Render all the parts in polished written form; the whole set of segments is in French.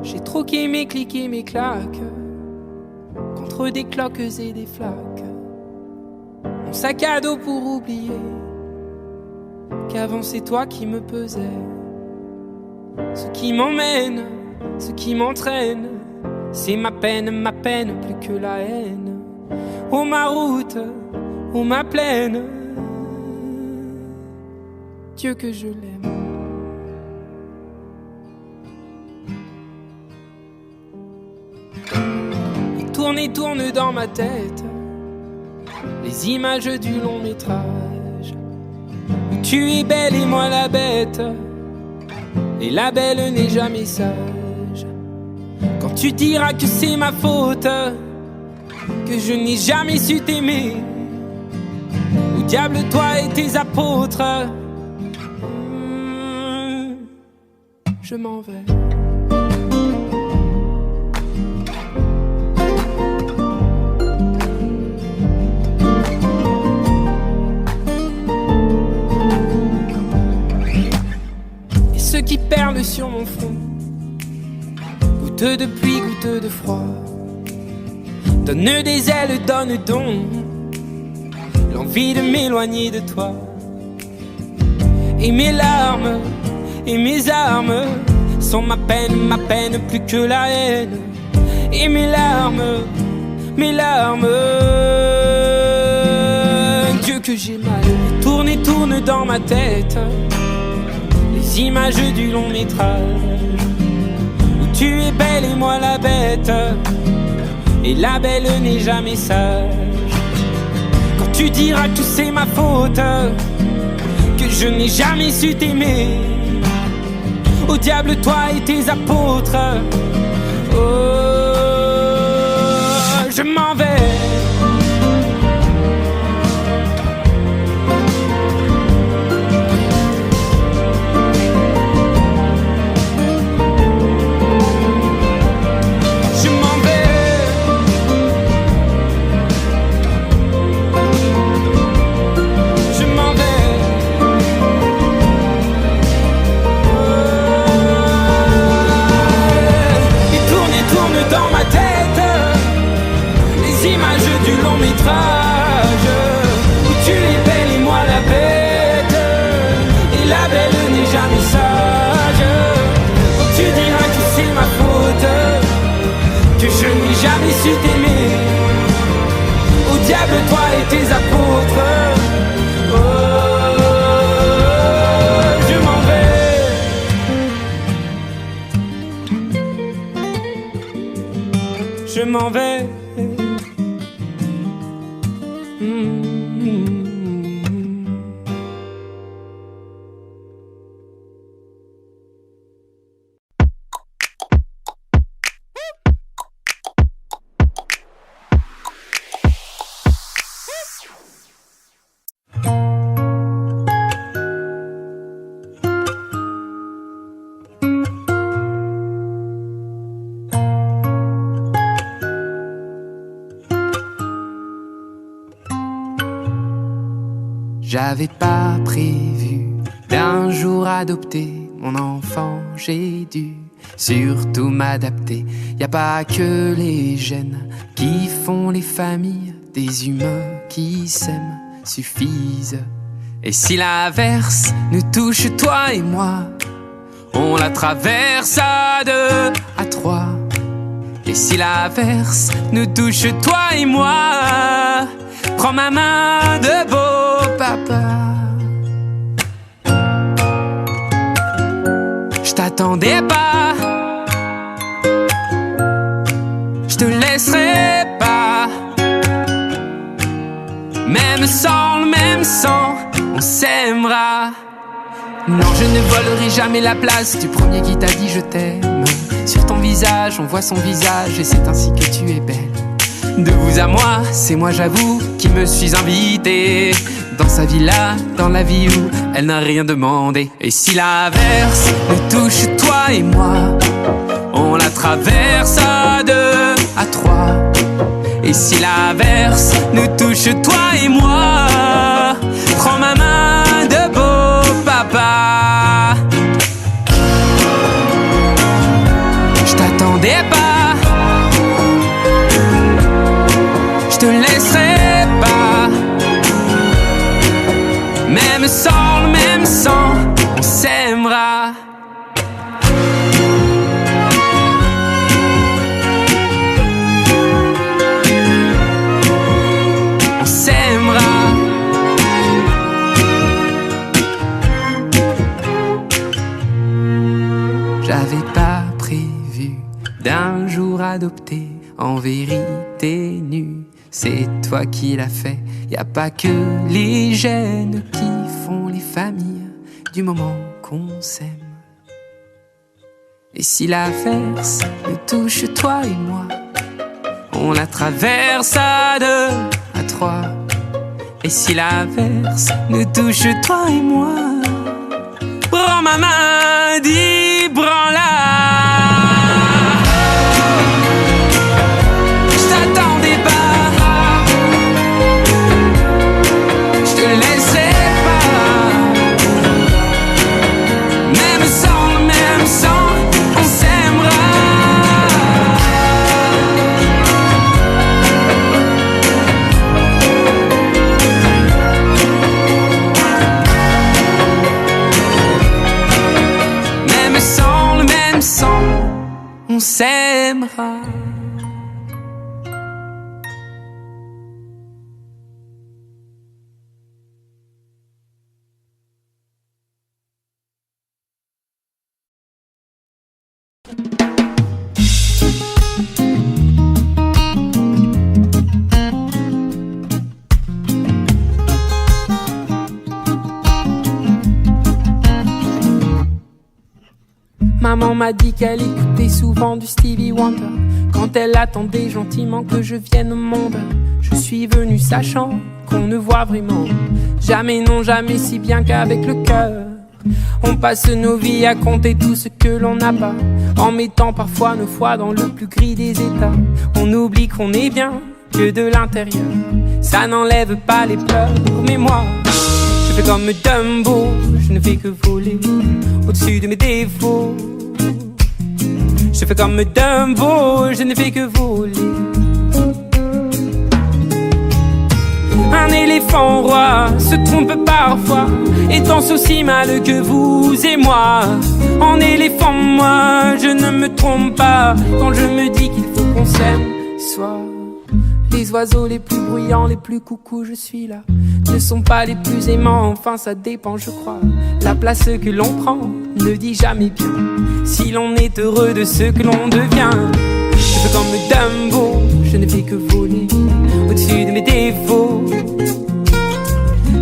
J'ai troqué mes clics et mes claques contre des cloques et des flaques. Mon sac à dos pour oublier qu'avant c'est toi qui me pesais. Ce qui m'emmène, ce qui m'entraîne, c'est ma peine plus que la haine. Oh ma route, oh ma plaine, Dieu que je l'aime. Et tourne dans ma tête les images du long métrage où tu es belle et moi la bête, et la belle n'est jamais sage. Quand tu diras que c'est ma faute, que je n'ai jamais su t'aimer, au diable toi et tes apôtres, je m'en vais. Ceux qui perlent sur mon front, goutte de pluie, goutte de froid, donne des ailes, donne donc l'envie de m'éloigner de toi. Et mes larmes et mes armes sont ma peine plus que la haine. Et mes larmes, Dieu que j'ai mal. Tourne dans ma tête les images du long métrage où tu es belle et moi la bête, et la belle n'est jamais sage. Quand tu diras que c'est ma faute, que je n'ai jamais su t'aimer, au diable toi et tes apôtres, oh, je m'en vais. Où tu es belle et moi la bête, et la belle n'est jamais sage. Quand tu diras que c'est ma faute, que je n'ai jamais su t'aimer, au diable toi et tes apôtres, oh, je m'en vais. Je m'en vais. J'avais pas prévu d'un jour adopter mon enfant, j'ai dû surtout m'adapter. Y a pas que les gènes qui font les familles, des humains qui s'aiment suffisent. Et si l'averse nous touche, toi et moi, on la traverse à deux, à trois. Et si l'averse nous touche, toi et moi, prends ma main de beau papa. Je t'attendais pas, je te laisserai pas. Même sans le même sang, on s'aimera. Non, je ne volerai jamais la place du premier qui t'a dit je t'aime. Sur ton visage, on voit son visage, et c'est ainsi que tu es belle. De vous à moi, c'est moi j'avoue qui me suis invité dans sa villa, dans la vie où elle n'a rien demandé. Et si l'averse nous touche, toi et moi, on la traverse à deux, à trois. Et si l'averse nous touche, toi et moi, prends ma main de beau papa. Je t'attends t'attendais pas. Je te laisserai pas. Même sans le même sang, on s'aimera. On s'aimera. J'avais pas prévu d'un jour adopter en vérité nue. C'est toi qui l'as fait. Y a pas que les gènes qui font les familles du moment qu'on s'aime. Et si l'averse nous touche toi et moi, on la traverse à deux, à trois. Et si l'averse nous touche toi et moi, prends ma main, dis prends-la. Je t'attendais pas, je te laisserai pas. Même sans le même sang, on s'aimera. Même sans le même sang, on s'aimera. Maman m'a dit qu'elle écoutait souvent du Stevie Wonder quand elle attendait gentiment que je vienne au monde. Je suis venu sachant qu'on ne voit vraiment jamais, non jamais, si bien qu'avec le cœur. On passe nos vies à compter tout ce que l'on n'a pas, en mettant parfois nos foi dans le plus gris des états. On oublie qu'on est bien que de l'intérieur, ça n'enlève pas les pleurs. Mais moi, je fais comme Dumbo, je ne fais que voler au-dessus de mes défauts. Je fais comme Dumbo, je ne fais que voler. Un éléphant roi se trompe parfois et danse aussi mal que vous et moi. En éléphant, moi, je ne me trompe pas quand je me dis qu'il faut qu'on s'aime. Soit les oiseaux les plus bruyants, les plus coucous, je suis là, ne sont pas les plus aimants, enfin ça dépend je crois. La place que l'on prend ne dit jamais bien si l'on est heureux de ce que l'on devient. Je fais comme Dumbo, je ne fais que voler au-dessus de mes défauts.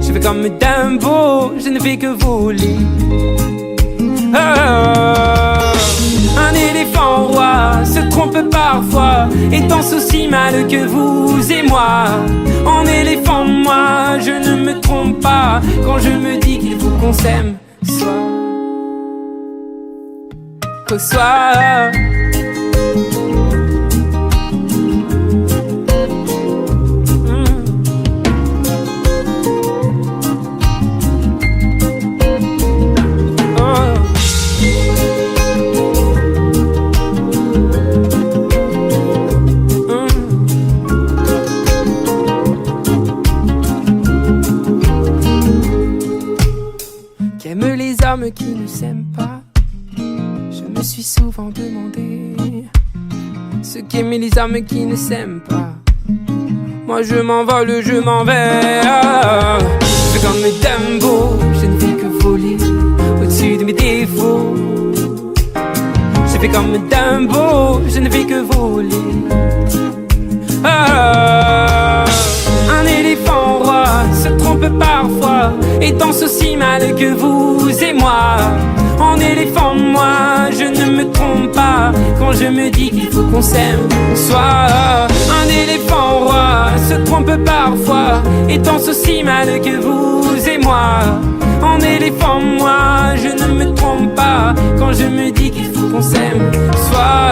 Je fais comme Dumbo, je ne fais que voler. Un éléphant roi se trompe parfois et danse aussi mal que vous et moi. En éléphant, moi, je ne me trompe pas quand je me dis qu'il faut qu'on s'aime. Soit qu'au soir. Qui ne s'aiment pas, je me suis souvent demandé ce qu'aimaient les âmes qui ne s'aiment pas. Moi je m'envole, je m'en vais. Je fais comme Dumbo, je ne fais que voler au-dessus de mes défauts. Je fais comme Dumbo, je ne fais que voler. Un éléphant roi se trompe parfois et danse aussi mal que vous et moi. En éléphant, moi, je ne me trompe pas quand je me dis qu'il faut qu'on s'aime. Soit un éléphant roi se trompe parfois et danse aussi mal que vous et moi. En éléphant, moi, je ne me trompe pas quand je me dis qu'il faut qu'on s'aime. Soit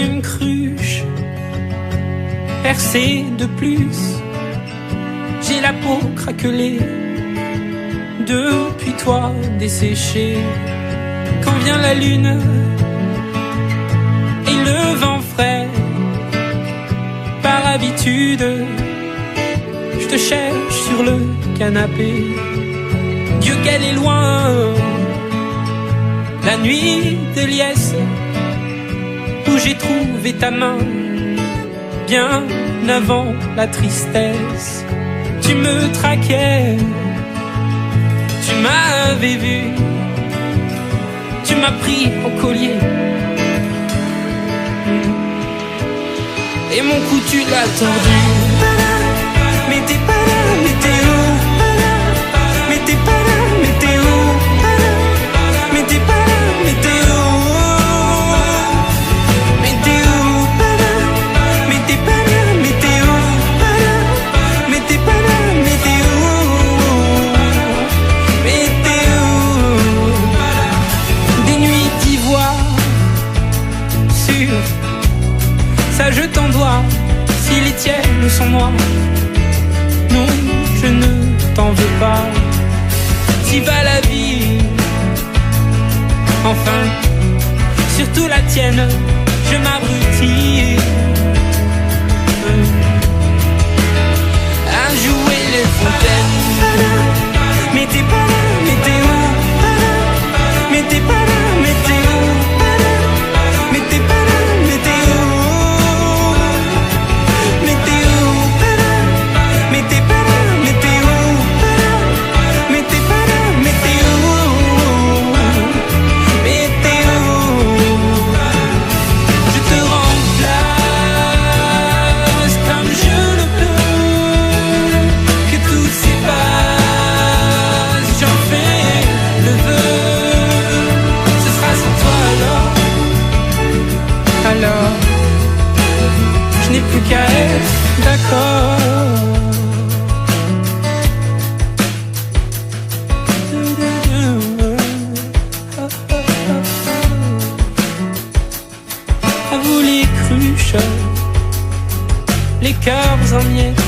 une cruche percée de plus. J'ai la peau craquelée depuis toi desséchée. Quand vient la lune et le vent frais, par habitude, je te cherche sur le canapé. Dieu qu'elle est loin, la nuit de liesse, où j'ai trouvé ta main, bien avant la tristesse. Tu me traquais, tu m'avais vu, tu m'as pris au collier, et mon cou tu l'as tordu. Mais t'es pas là, mais t'es où? Mais t'es pas là, mais t'es où? Mais t'es pas là, mais t'es où? Mais t'es où? Mais t'es pas là, mais t'es où? Mais t'es pas là, mais t'es où? Mais t'es où? Des nuits d'ivoire sur ça je t'en dois, si les tiennes sont noires. Non, je ne t'en veux pas, si va la vie. Enfin, surtout la tienne, je m'abrutis à jouer les fontaines. Mais t'es pas là, mais t'es où? Mais t'es pas là, mais t'es où? Mais t'es pas là, mais t'es où? Mais t'es où? Mais t'es pas là, mais t'es où? Mais t'es pas là, mais t'es où? Mais t'es où? Je te remplace comme je le peux, que tout s'efface, j'en fais le vœu. Ce sera sans toi alors je n'ai plus qu'à être d'accord. À vous les cruches, les cœurs en miettes,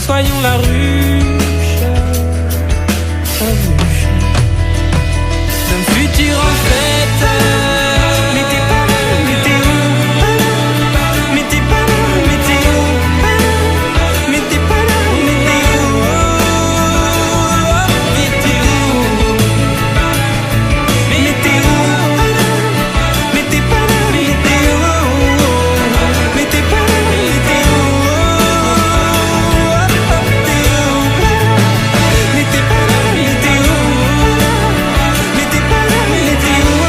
soyons la ruche, d'un futur en fête. Mais t'es pas là, mais t'es où? Mais t'es pas là, mais t'es où? Mais t'es pas là, mais t'es où? Mais t'es où? Mais t'es où? Mais t'es pas là, mais t'es où? Mais t'es pas là, mais t'es où? T'es où? Mais t'es pas là, mais t'es où? Mais t'es pas là, mais t'es où?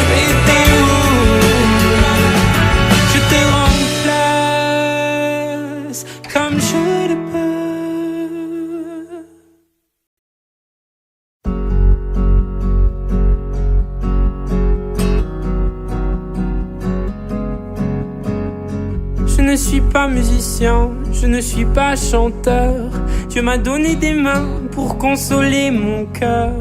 Mais t'es où? Je te remplace comme je le peux. Je ne suis pas musicien, je ne suis pas chanteur. Dieu m'a donné des mains pour consoler mon cœur.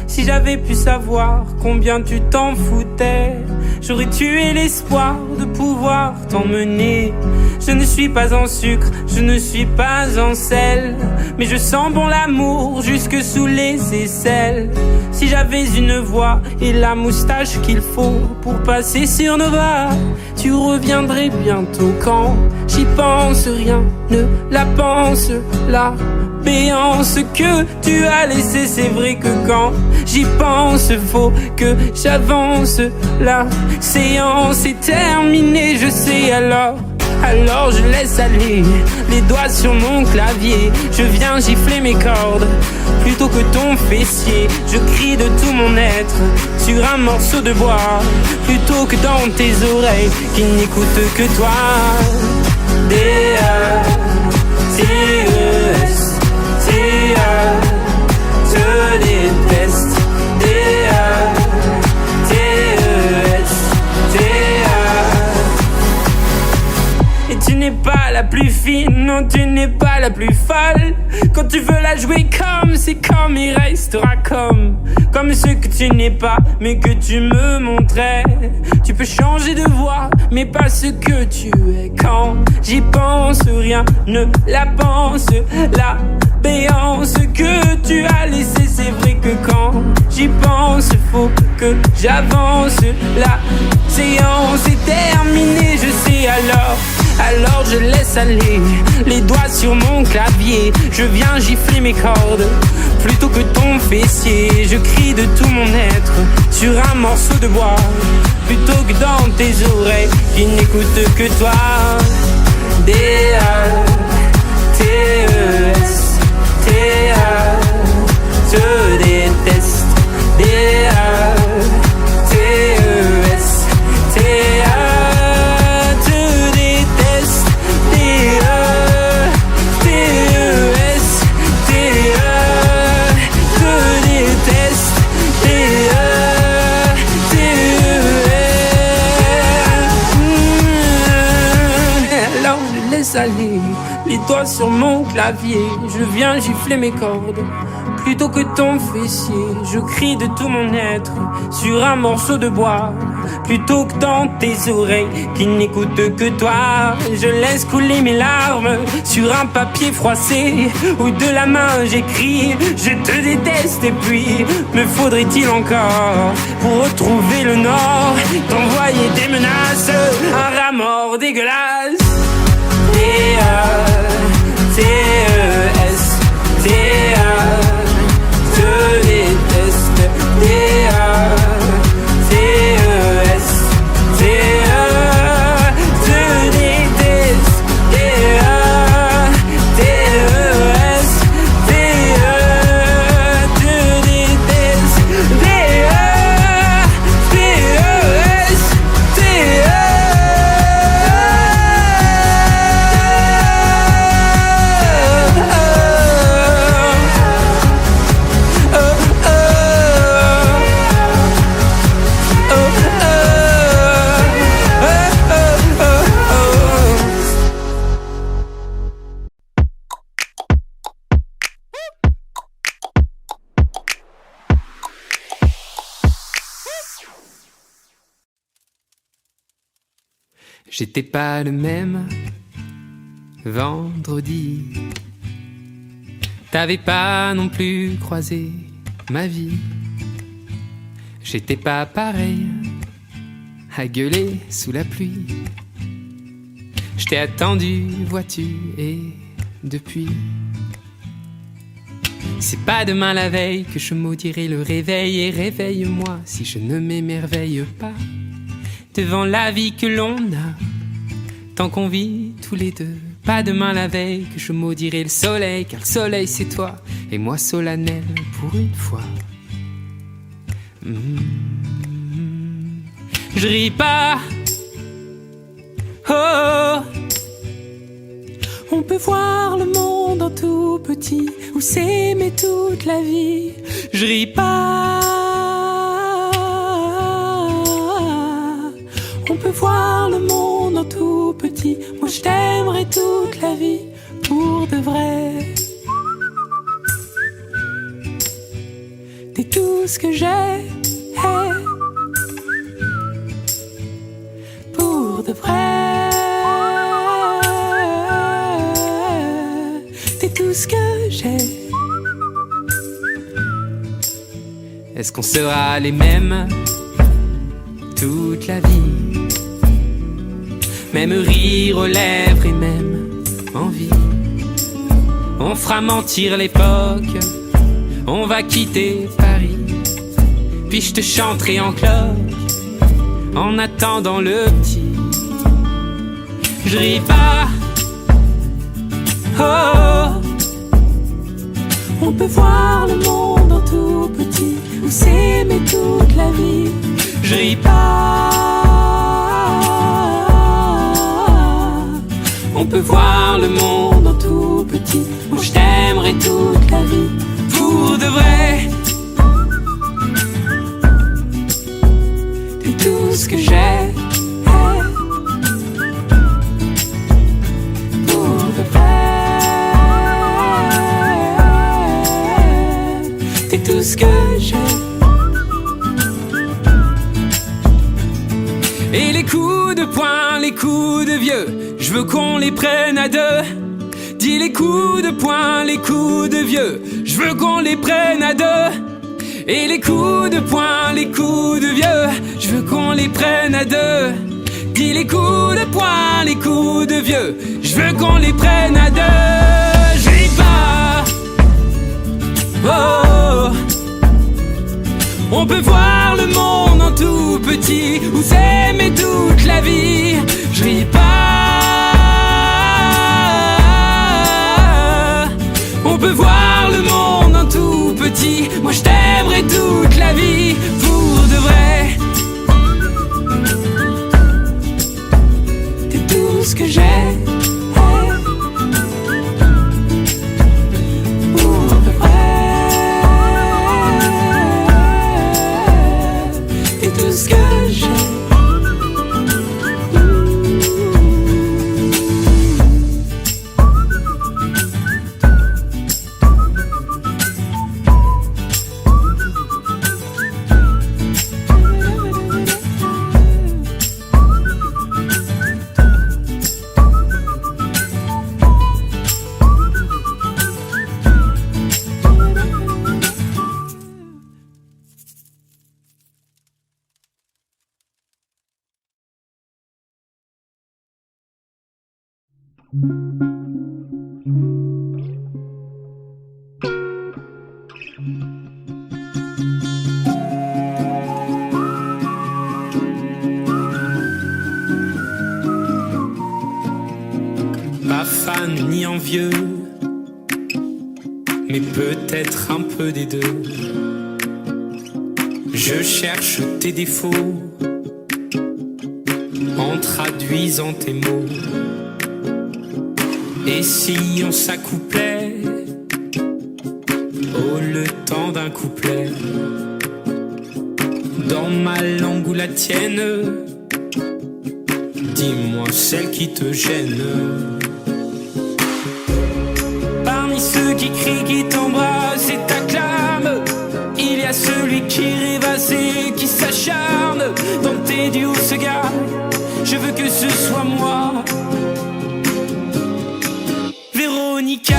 Si j'avais pu savoir combien tu t'en foutais, j'aurais tué l'espoir de pouvoir t'emmener. Je ne suis pas en sucre, je ne suis pas en sel, mais je sens bon l'amour jusque sous les aisselles. Si j'avais une voix et la moustache qu'il faut pour passer sur Nova, tu reviendrais bientôt. Quand j'y pense, rien ne la pense. La béance que tu as laissée, c'est vrai que quand j'y pense, faut que j'avance. La séance est terminée, je sais alors je laisse aller les doigts sur mon clavier. Je viens gifler mes cordes plutôt que ton fessier. Je crie de tout mon être sur un morceau de bois plutôt que dans tes oreilles qui n'écoutent que toi. D-A-T-E-S, T-A, je déteste. D-A-T-E-S, T-A. Et tu n'es pas la plus fine Non, tu n'es pas la plus folle. Quand tu veux la jouer comme, c'est comme, il restera comme ce que tu n'es pas, mais que tu me montrais. Tu peux changer de voix, mais pas ce que tu es. Quand j'y pense, rien ne la pense. La béance que tu as laissée, c'est vrai que quand j'y pense, faut que j'avance. La séance est terminée, je sais alors je laisse aller les doigts sur mon clavier. Je viens gifler mes cordes plutôt que ton fessier. Je crie de tout mon être sur un morceau de bois plutôt que dans tes oreilles qui n'écoutent que toi. D-A-T-E-S T-A, je déteste. D-A-T-E-S T-A, je déteste. D-A-T-E-S T-A, je déteste. D-A-T-E-S. Alors je laisse aller les doigts sur mon clavier. Je viens gifler mes cordes plutôt que ton fessier. Je crie de tout mon être sur un morceau de bois plutôt que dans tes oreilles qui n'écoutent que toi. Je laisse couler mes larmes sur un papier froissé où de la main j'écris je te déteste. Et puis me faudrait-il encore pour retrouver le nord t'envoyer des menaces, un rat mort dégueulasse. D-A-T-E-S T-A, je déteste. D-A-T-E-S T-A, je déteste. D-A-T-E-S T-A, je déteste. D-A-T-E-S T-A. J'étais pas le même vendredi. T'avais pas non plus croisé ma vie. J'étais pas pareil à gueuler sous la pluie. Je t'ai attendu, vois-tu, et depuis, c'est pas demain la veille que je maudirai le réveil. Et réveille-moi si je ne m'émerveille pas devant la vie que l'on a, tant qu'on vit tous les deux. Pas demain la veille que je maudirai le soleil, car le soleil c'est toi, et moi solennel pour une fois. Je ris pas, oh, on peut voir le monde en tout petit, ou s'aimer toute la vie. Je ris pas, on peut voir le monde en tout petit. Moi je t'aimerai toute la vie pour de vrai. T'es tout ce que j'ai, pour de vrai. T'es tout ce que j'ai. Est-ce qu'on sera les mêmes toute la vie? Même rire aux lèvres et même envie. On fera mentir l'époque, on va quitter Paris, puis je te chanterai en cloque en attendant le petit. Je ris pas, oh, on peut voir le monde en tout petit, ou s'aimer toute la vie. Je ris pas, on peut voir le monde en tout petit. Moi je t'aimerai toute la vie pour de vrai. T'es tout ce que j'ai, pour de vrai. t'es tout ce que j'ai. Et les coups de poing, les coups de vieux, je veux qu'on les prenne à deux. Dis les coups de poing, les coups de vieux, je veux qu'on les prenne à deux. Et les coups de poing, les coups de vieux, je veux qu'on les prenne à deux. Dis les coups de poing, les coups de vieux, je veux qu'on les prenne à deux. J'ai pas, oh, on peut voir le monde en tout petit ou s'aimer toute la vie. Je ris pas. On peut voir le monde en tout petit. Moi je t'aimerai toute la vie pour de vrai. T'es tout ce que j'ai. Pour de vrai. T'es tout ce que j'ai. Pas fan ni envieux, mais peut-être un peu des deux. Je cherche tes défauts en traduisant tes mots. Et si on s'accouplait oh le temps d'un couplet, dans ma langue ou la tienne, dis-moi celle qui te gêne. Parmi ceux qui crient, qui t'embrassent et t'acclament, il y a celui qui rêvasse et qui s'acharne dans tes douces gars. Je veux que ce soit moi, Véronica.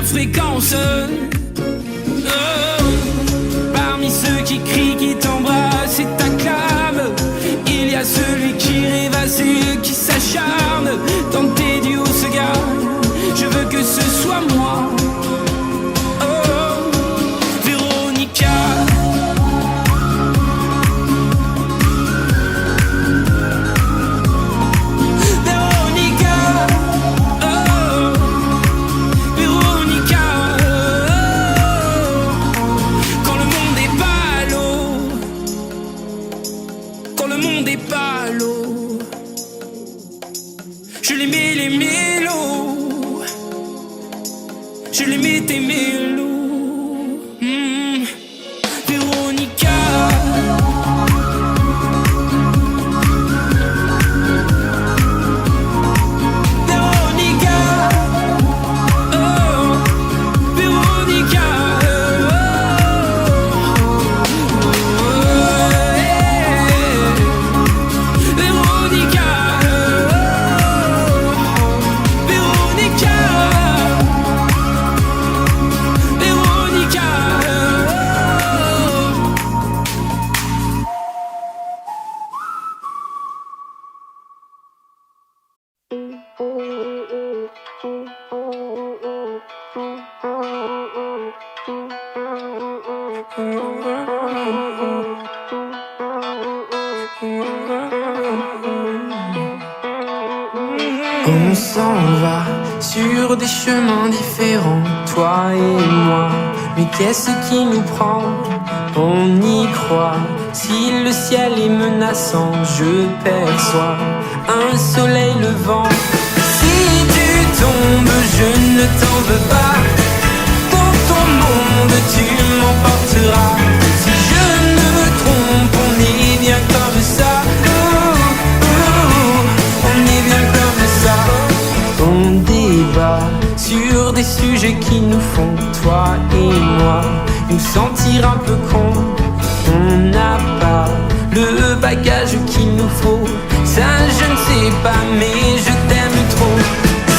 Fréquence. Oh. Parmi ceux qui crient, qui t'embrassent et t'acclament, il y a celui qui rêvasse et qui s'acharne dans tes douces gars. Je veux que ce soit moi, oh, Véronica. Je les mets tes mélos, Véronica. Véronica, oh, Véronica, oh, Véronica, Véronica. On s'en va sur des chemins différents, toi et moi. Mais qu'est-ce qui nous prend? On y croit. Si le ciel est menaçant, je perçois un soleil levant. Si tu tombes, je ne t'en veux pas. Dans ton monde, tu m'emporteras. Si je me trompe, on est bien comme ça. On est bien comme ça. On débat sur des sujets qui nous font, toi et moi, nous sentir un peu cons. On n'a pas le bagage qu'il nous faut. Ça je ne sais pas, mais je t'aime trop.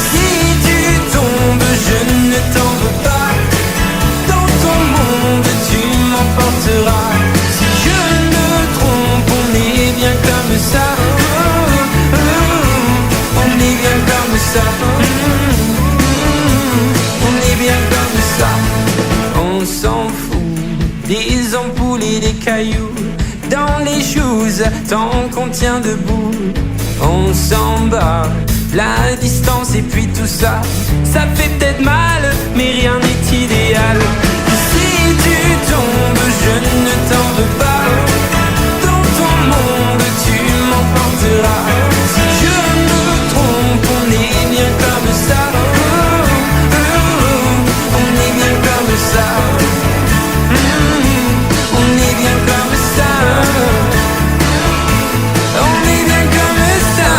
Si tu tombes, je ne t'en veux pas. Dans ton monde, tu m'emporteras. Si je me trompe, on est bien comme ça. On est bien comme ça. On est bien comme ça. On s'en fout des ampoules et des cailloux dans les choses tant qu'on tient debout. On s'en bat la distance et puis tout ça, ça fait peut-être mal, mais rien n'est idéal. Si tu tombes, je ne t'en veux pas. Dans ton monde, tu m'emporteras. Si je me trompe, on est bien comme ça. On est bien comme ça. On est bien comme ça. On est bien comme ça.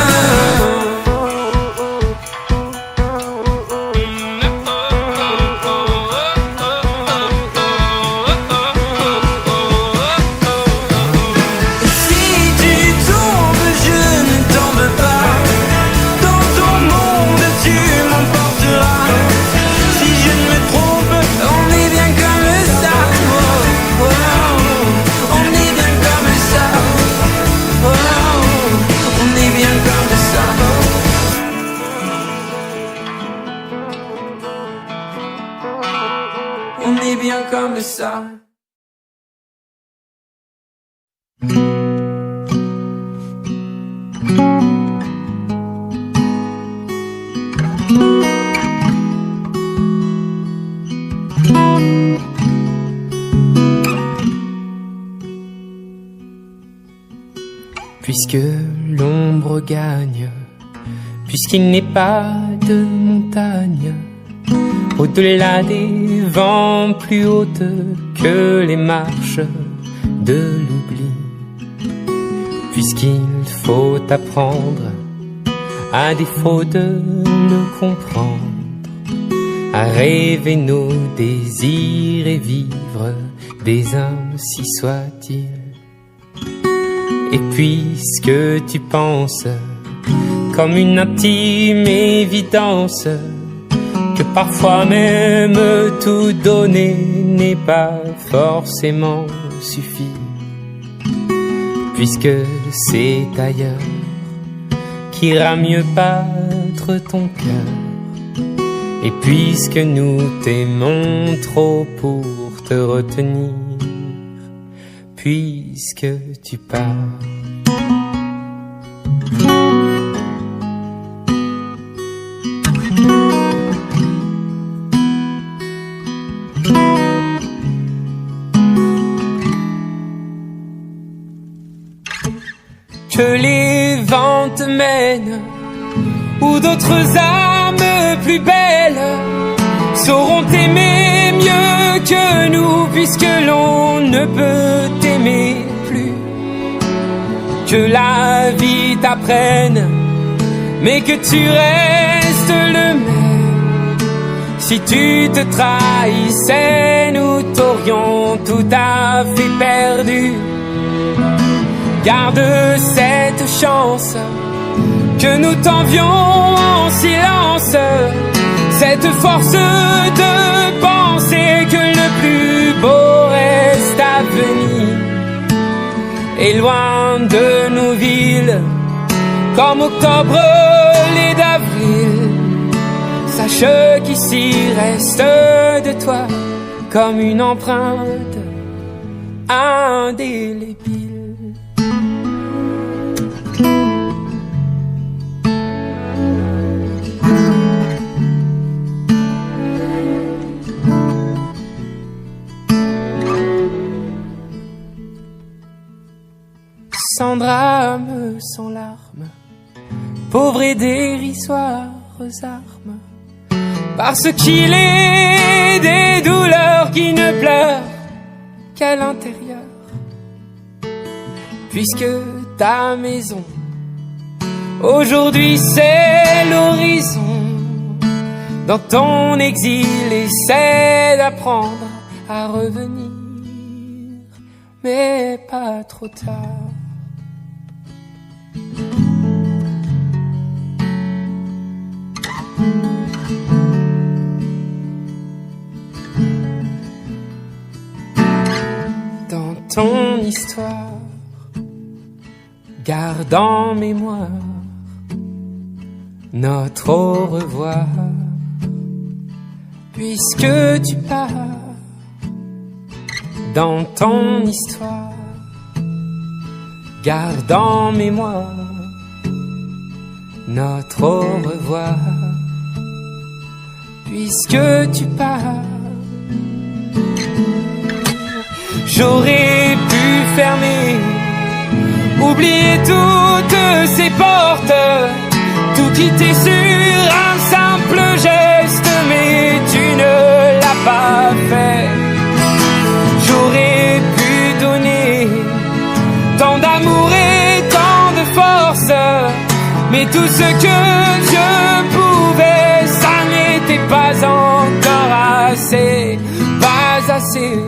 Si tu tombes, je ne t'en veux pas. Dans ton monde, tu m'emporteras. Si je ne me trompe, on est bien comme ça. Oh, oh, on est bien comme ça. Oh, on est bien comme ça. On est bien comme ça. Puisque l'ombre gagne, puisqu'il n'est pas de montagne, au-delà des vents plus hautes que les marches de l'oubli, puisqu'il faut apprendre, à défaut de le comprendre, à rêver nos désirs et vivre des ainsi soit-il. Et puisque tu penses, comme une intime évidence, que parfois même tout donner n'est pas forcément suffi, puisque c'est ailleurs qu'ira mieux battre ton cœur, et puisque nous t'aimons trop pour te retenir, puisque tu pars. Que les vents te mènent, ou d'autres âmes plus belles sauront t'aimer mieux que nous, puisque l'on ne peut t'aimer plus. Que la vie t'apprenne, mais que tu restes le même. Si tu te trahissais, nous t'aurions tout à fait perdu. Garde cette chance que nous t'envions en silence, cette force de penser que le plus beau reste à venir. Et loin de nos villes, comme octobre l'est d'avril, sache qu'ici reste de toi comme une empreinte indélébile. sans drame, sans larmes, pauvres et dérisoires armes, parce qu'il est des douleurs qui ne pleurent qu'à l'intérieur, puisque ta maison aujourd'hui c'est l'horizon. Dans ton exil, essaie d'apprendre à revenir, mais pas trop tard. Dans ton histoire, garde en mémoire notre au revoir, puisque tu pars. Dans ton histoire, garde en mémoire notre au revoir, puisque tu pars. J'aurais pu fermer, oublier toutes ces portes, tout quitter sur un simple geste, mais tu ne l'as pas fait. J'aurais pu donner tant d'amour et tant de force, mais tout ce que je pouvais, ça n'était pas encore assez, pas assez.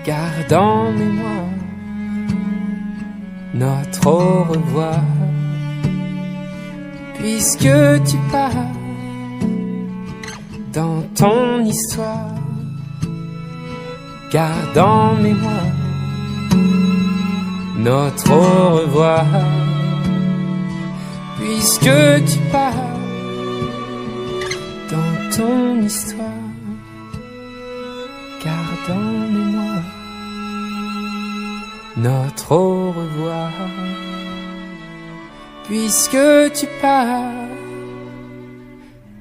Garde en mémoire notre au revoir, puisque tu pars. Dans ton histoire, garde en mémoire notre au revoir, puisque tu pars. Dans ton histoire, garde en mémoire notre au revoir, puisque tu pars,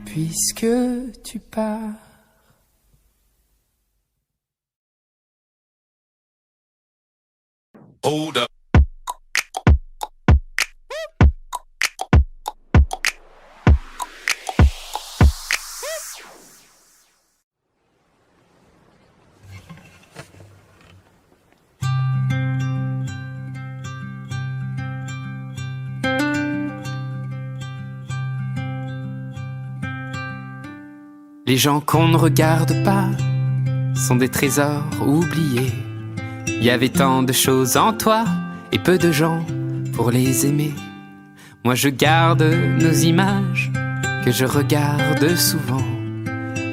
puisque tu pars. Hold up. Les gens qu'on ne regarde pas sont des trésors oubliés. Il y avait tant de choses en toi et peu de gens pour les aimer. Moi je garde nos images que je regarde souvent.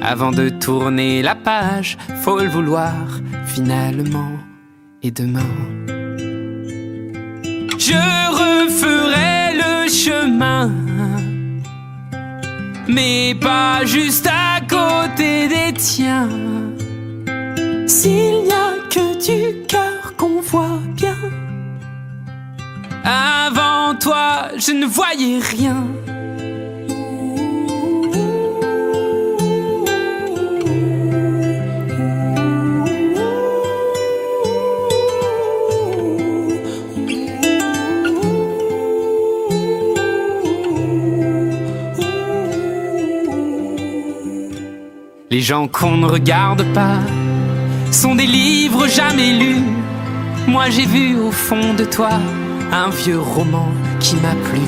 Avant de tourner la page, faut le vouloir finalement. Et demain, je referai le chemin, mais pas juste à côté des tiens. S'il n'y a que du cœur qu'on voit bien, avant toi je ne voyais rien. Les gens qu'on ne regarde pas sont des livres jamais lus. Moi j'ai vu au fond de toi un vieux roman qui m'a plu.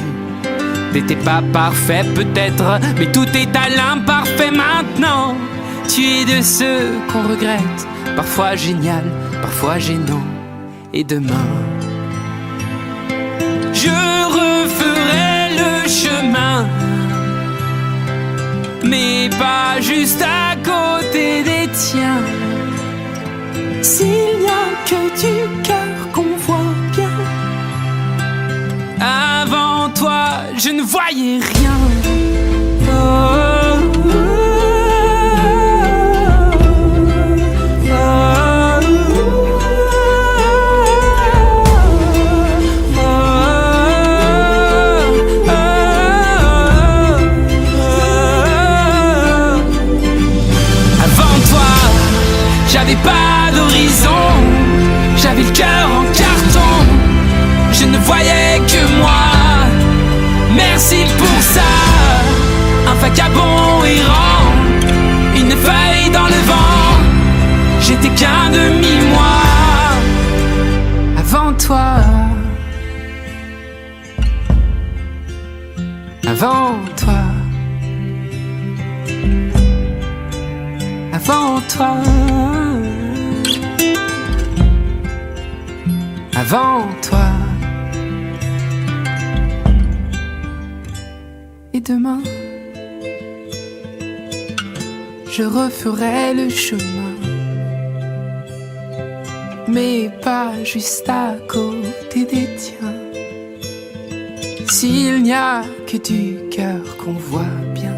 T'étais pas parfait peut-être, mais tout est à l'imparfait maintenant. Tu es de ceux qu'on regrette, parfois génial, parfois gênant. Et demain, je referai le chemin, mais pas juste à côté des tiens. S'il n'y a que du cœur qu'on voit bien, avant toi je ne voyais rien. J'avais pas d'horizon, j'avais le cœur en carton. Je ne voyais que moi, merci pour ça. Un vagabond errant, une feuille dans le vent. J'étais qu'un demi-moi avant toi. Avant toi. Avant toi. Avant toi. Et demain, je referai le chemin, mais pas juste à côté des tiens. S'il n'y a que du cœur qu'on voit bien,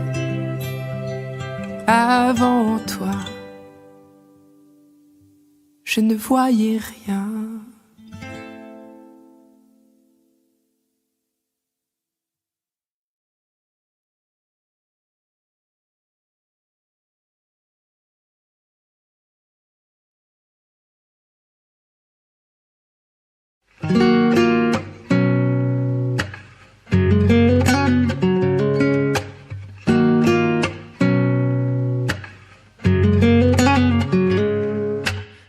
avant toi, je ne voyais rien.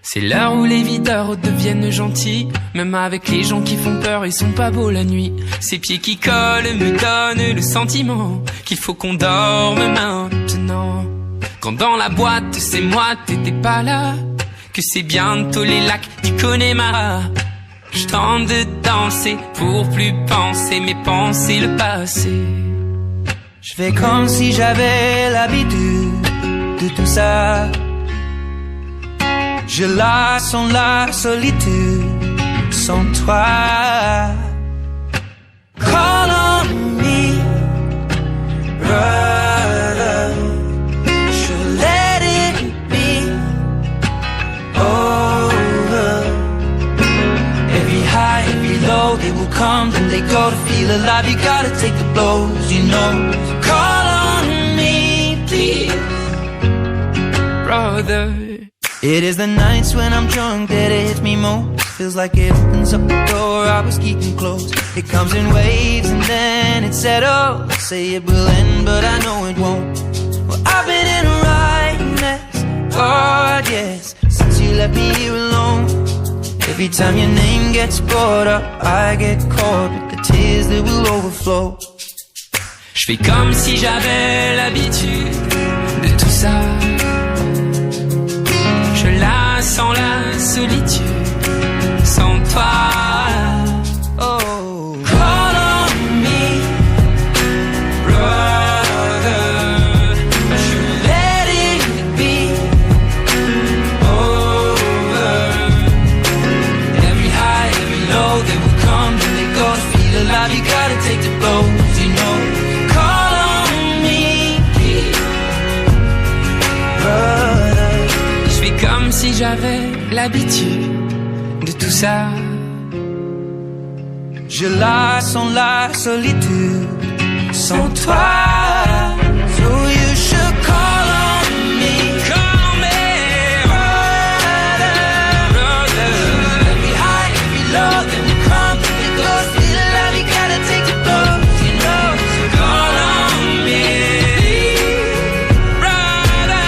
C'est l'heure où les videurs deviennent gentils. Même avec les gens qui font peur, ils sont pas beaux la nuit. Ces pieds qui collent me donnent le sentiment qu'il faut qu'on dorme maintenant. Quand dans la boîte, c'est moi, t'étais pas là. Que c'est bientôt les lacs du Connemara. Je tente de danser pour plus penser, mais penser le passé. Je fais comme si j'avais l'habitude de tout ça. Je la sens la solitude sans toi. Call on me, brother. Should let it be over. Every high, every low, they will come, then they go. To feel alive, you gotta take the blows, you know. So call on me, please, brother. It is the nights when I'm drunk that it hits me most. Feels like it opens up the door I was keeping closed. It comes in waves and then it settles. Say it will end, but I know it won't. Well, I've been in a right mess, God, yes, since you left me here alone. Every time your name gets brought up, I get caught with the tears that will overflow. Je fais comme si j'avais l'habitude de tout ça. Je la sens la solitude sans toi. Oh, call on me, brother. should let it be over. Every high, every low, they will come and they go. To feel alive, you gotta take the blows, you know. Call on me, brother. Je fais comme si j'avais l'habitude de tout ça. Je la sens la solitude sans toi. So you should call on me, brother. Every high, every low, then we come, then we go. Feel alive, you gotta take the blows, you know. So call on me, Brother.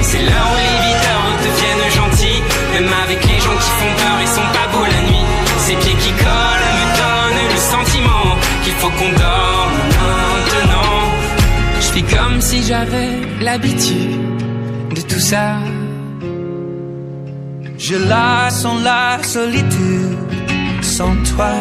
C'est là où les videurs deviennent gentils. Même avec les gens qui font peur, ils sont pas beaux la nuit. Ces pieds qui collent me donnent le sentiment qu'il faut qu'on dorme maintenant. Je fais comme si j'avais l'habitude de tout ça. je la sens la solitude sans toi.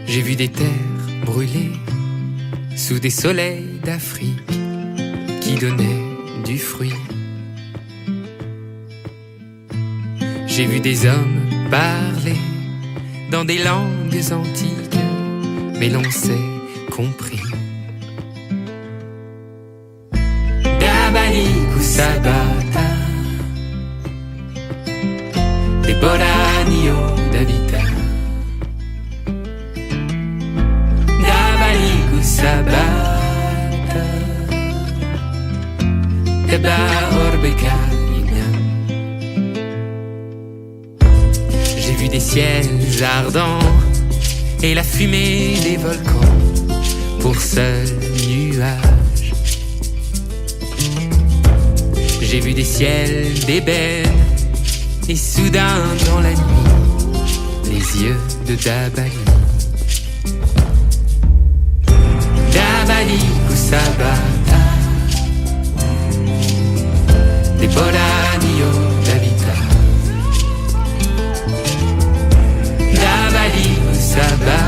J'ai vu des terres brûlées sous des soleils d'Afrique qui donnaient du fruit. J'ai vu des hommes parler dans des langues antiques, mais l'on s'est compris. Dabaliku Sabata, des Boranio d'Habita. Dabaliku Sabata, Eba Orbeka. J'ai vu des ciels ardents et la fumée des volcans pour seul nuage. J'ai vu des ciels d'ébène et soudain dans la nuit les yeux de Dabali. Dabali Kusabata, des Boranio d'Habita. Dabali Kusabata,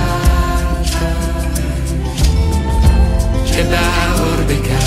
Eba Orbeka.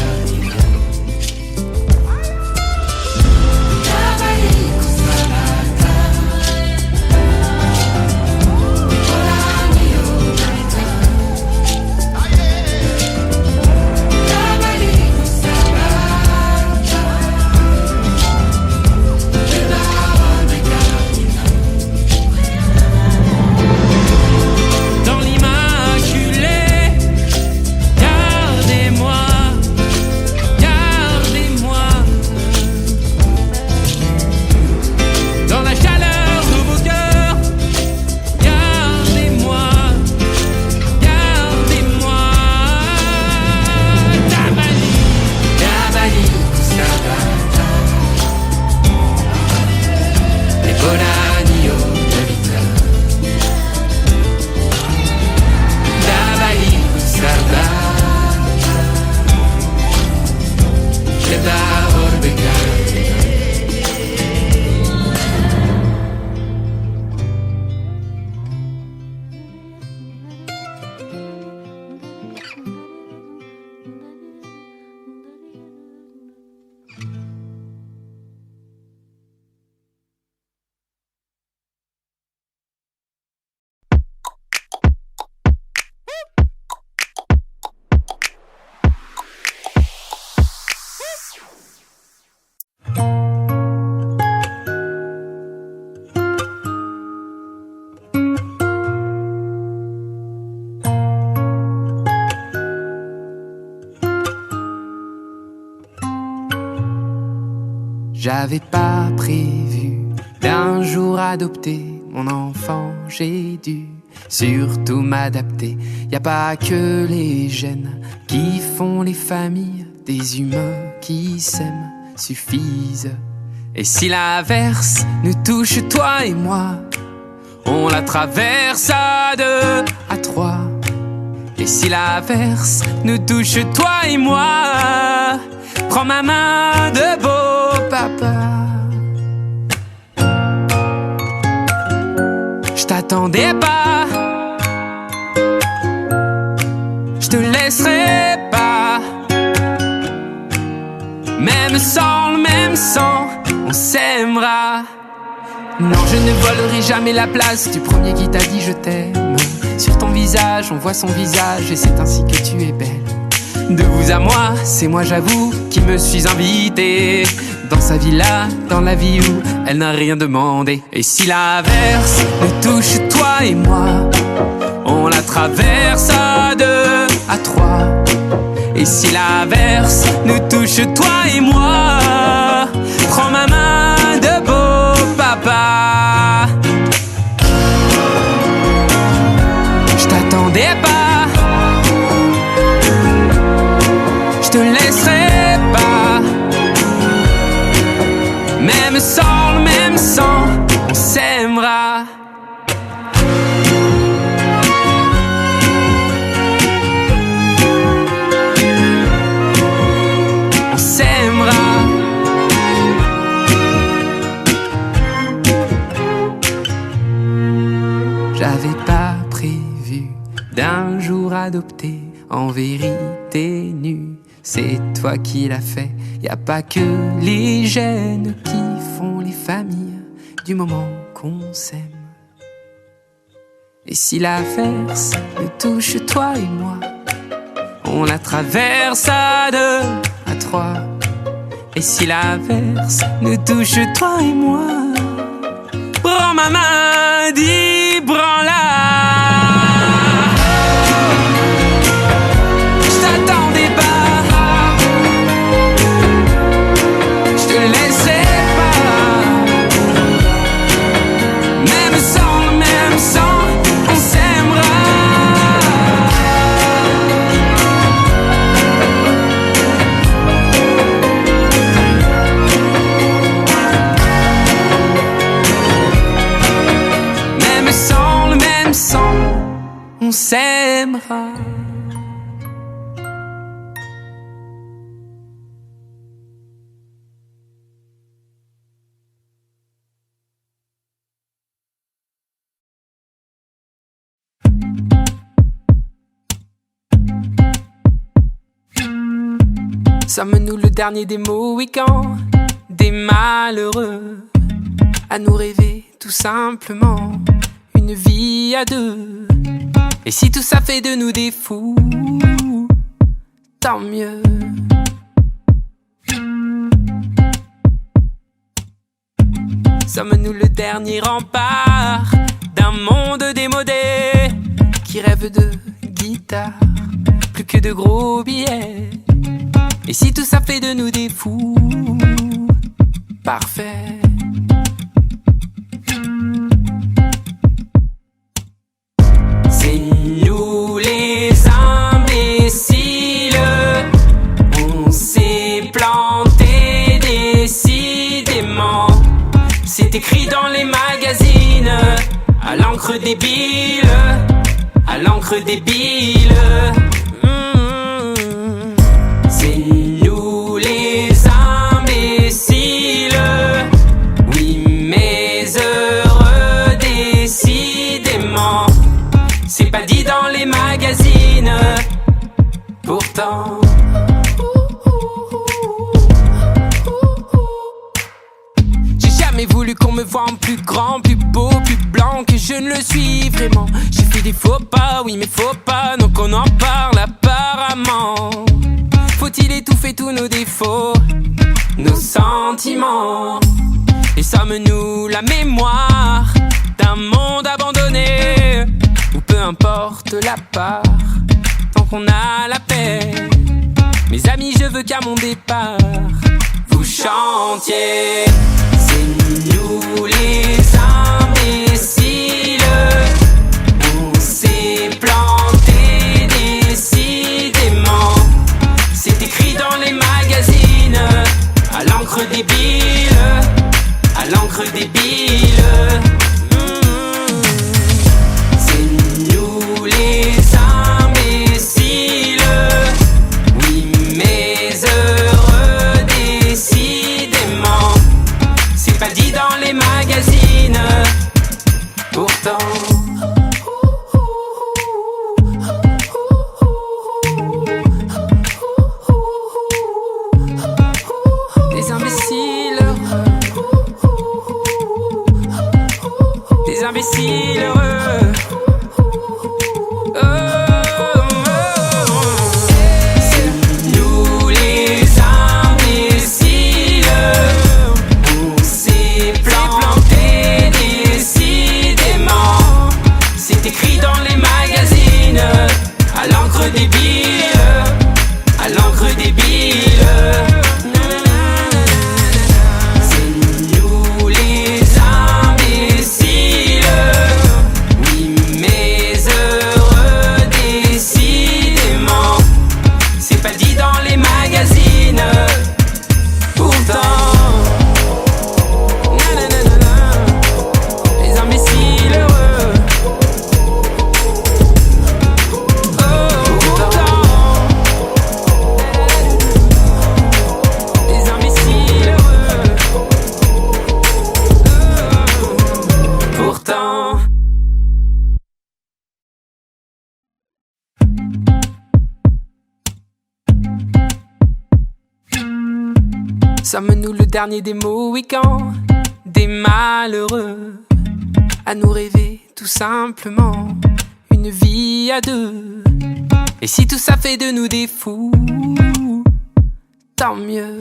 J'avais pas prévu d'un jour adopter mon enfant, j'ai dû surtout m'adapter. Y a pas que les gènes qui font les familles, des humains qui s'aiment suffisent. Et si l'averse nous touche, toi et moi, on la traverse à deux, à trois. Et si l'averse nous touche, toi et moi, prends ma main de beau papa. Je t'attendais pas, je te laisserai pas. Même sans le même sang, on s'aimera. Non, je ne volerai jamais la place du premier qui t'a dit je t'aime. Sur ton visage, on voit son visage et c'est ainsi que tu es belle. De vous à moi, c'est moi j'avoue qui me suis invité dans sa villa, dans la vie où elle n'a rien demandé. Et si l'averse nous touche, toi et moi, on la traverse à deux, à trois. Et si l'averse nous touche, toi et moi, prends ma main de beau papa. Je t'attendais pas, je te laisserai pas. Même sans le même sang, on s'aimera. On s'aimera. J'avais pas prévu d'un jour adopter en vérité nue. C'est toi qui l'as fait. Y a pas que les gènes qui font les familles, du moment qu'on s'aime. Et si l'averse nous touche toi et moi, on la traverse à deux, à trois. Et si l'averse nous touche toi et moi, prends ma main, dis prends-la. Je t'attendais pas, je te laisserai pas. Même sans, on s'aimera. Même sans le même sang, on s'aimera. Sommes-nous le dernier des Mohicans, des malheureux, à nous rêver tout simplement une vie à deux? Et si tout ça fait de nous des fous, tant mieux. Sommes-nous le dernier rempart d'un monde démodé qui rêve de guitare, plus que de gros billets? Et si tout ça fait de nous des fous, parfait. C'est nous les imbéciles, on s'est planté décidément. C'est écrit dans les magazines, à l'encre débile, à l'encre débile. C'est nous les imbéciles, oui mais heureux décidément. C'est pas dit dans les magazines, pourtant. J'ai jamais voulu qu'on me voie en plus grand, plus beau, plus blanc que je ne le suis vraiment. J'ai fait des faux pas, oui mais faux pas, donc on en parle apparemment. Faut-il étouffer tous nos défauts, nos sentiments? Et sommes-nous la mémoire d'un monde abandonné, ou peu importe la part, tant qu'on a la paix? Mes amis, je veux qu'à mon départ, vous chantiez. C'est nous les imbéciles, on s'est planté décidément. C'est écrit dans les magazines, à l'encre débile, à l'encre débile. C'est nous les imbéciles, oui mais heureux décidément. C'est pas dit dans les magazines, pourtant. Des imbéciles heureux, des imbéciles heureux. C'est nous les imbéciles, on s'est planté décidément. C'est écrit dans les magazines, à l'encre débile, à l'encre débile. Sommes-nous le dernier des Mohicans, des malheureux, à nous rêver tout simplement une vie à deux. Et si tout ça fait de nous des fous, tant mieux.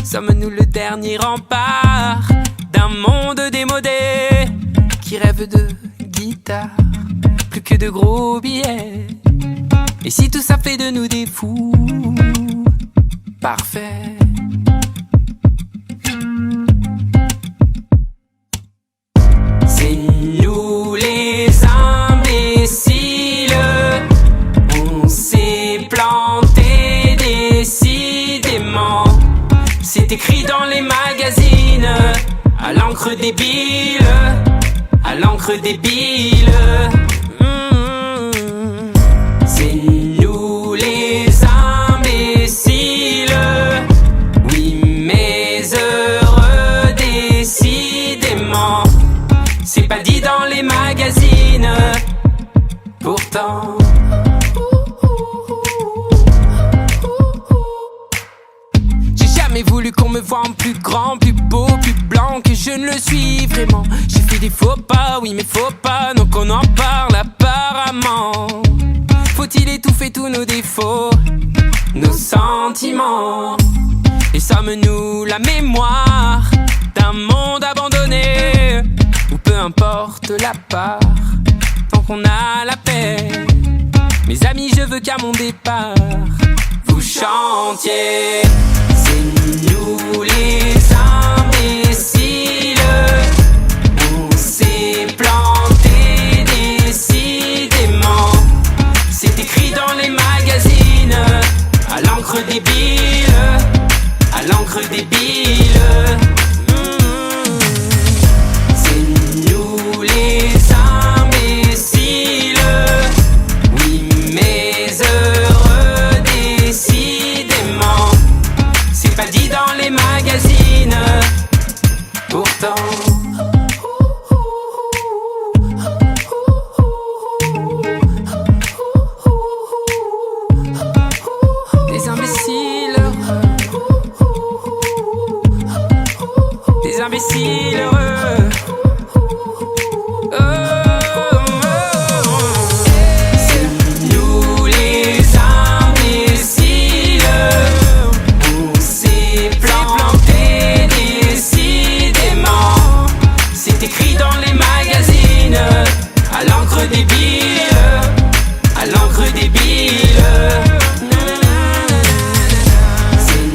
Sommes-nous le dernier rempart d'un monde démodé qui rêve de guitare plus que de gros billets? Et si tout ça fait de nous des fous, parfait. C'est nous les imbéciles, on s'est planté décidément. C'est écrit dans les magazines, à l'encre débile, à l'encre débile. C'est nous les imbéciles, oui mais heureux décidément. C'est pas dit dans les magazines, pourtant. J'ai jamais voulu qu'on me voie en plus grand, plus beau, plus blanc que je ne le suis vraiment. J'ai fait des faux pas, oui mais faux pas, donc on en parle apparemment. Faut-il étouffer tous nos défauts, nos sentiments? Et sommes-nous la mémoire d'un monde abandonné, ou peu importe la part, tant qu'on a la paix? Mes amis, je veux qu'à mon départ vous chantiez. C'est nous les imbéciles, on s'est planté décidément. C'est écrit dans les magazines, à l'encre débile, à l'encre débile. C'est nous les imbéciles, oui mais heureux décidément. C'est pas dit dans les magazines, pourtant. Des imbéciles heureux, des imbéciles heureux. C'est nous les imbéciles, on s'est planté décidément. C'est écrit dans les magazines, à l'encre débile, à l'encre débile. C'est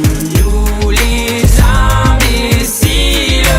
nous les imbéciles,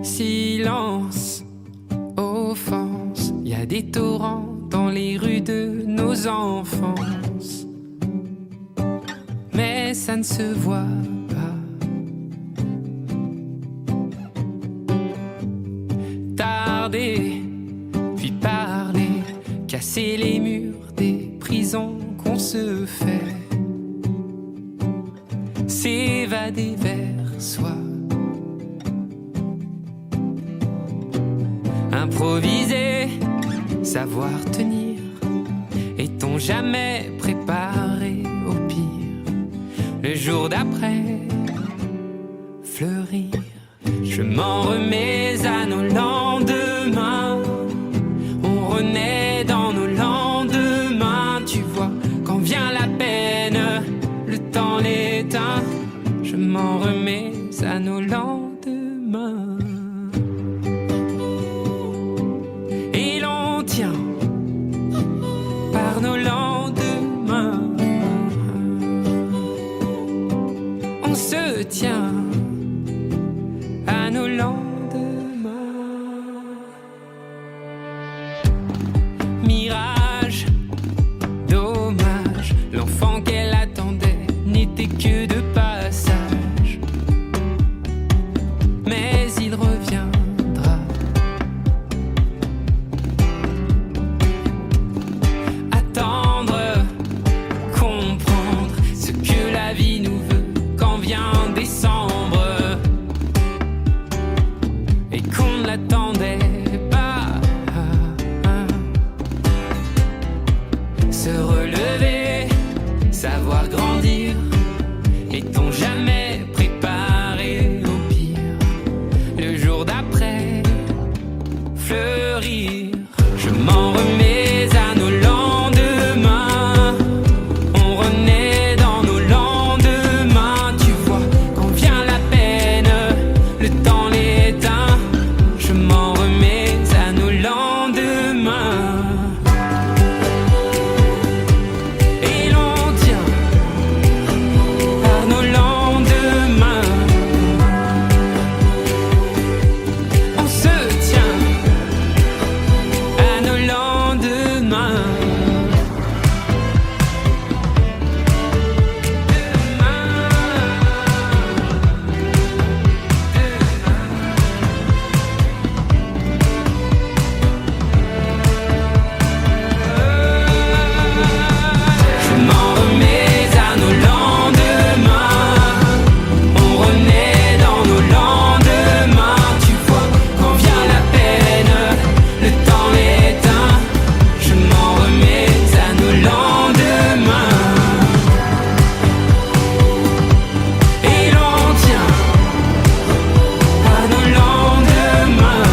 Silence, offense, y a des torrents dans les rues de nos enfances. Mais ça ne se voit pas. Tarder, puis parler, casser les murs des prisons qu'on se fait. S'évader vers soi. Improviser, savoir tenir. Est-on jamais préparé au pire? Le jour d'après, fleurir. Je m'en remets à nos lendemains. On renaît dans nos lendemains. Tu vois, quand vient la peine, le temps l'éteint. Je m'en remets à nos lendemains. Et l'on tient par nos lendemains. On se tient à nos lendemains. Mirage, dommage, l'enfant qu'elle attendait n'était que de passage. Mais il reviendra. Attendre, comprendre ce que la vie nous veut quand vient décembre. Et qu'on ne l'attendait pas. Se relever, savoir grandir. Est-on jamais préparé au pire? Le jour d'après, fleurir. Je m'en remets à nos lendemains. On renaît dans nos lendemains. Tu vois, quand vient la peine, le temps l'éteint. Je m'en remets à nos lendemains. Et l'on tient par nos lendemains. On se tient à nos lendemains. Je m'en remets à nos lendemains. On renaît dans nos lendemains. Tu vois, quand vient la peine, le temps l'éteint. Je m'en remets à nos lendemains. Et l'on tient à nos lendemains.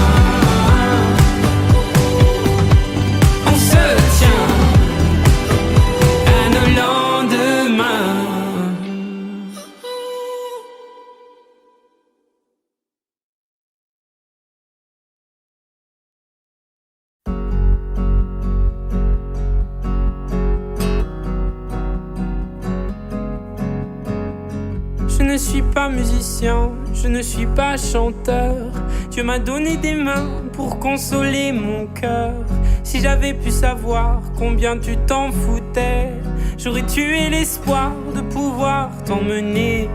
On se tient à nos lendemains. Je ne suis pas musicien, je ne suis pas chanteur. Dieu m'a donné des mains pour consoler mon cœur. Si j'avais pu savoir combien tu t'en foutais, j'aurais tué l'espoir de pouvoir t'emmener.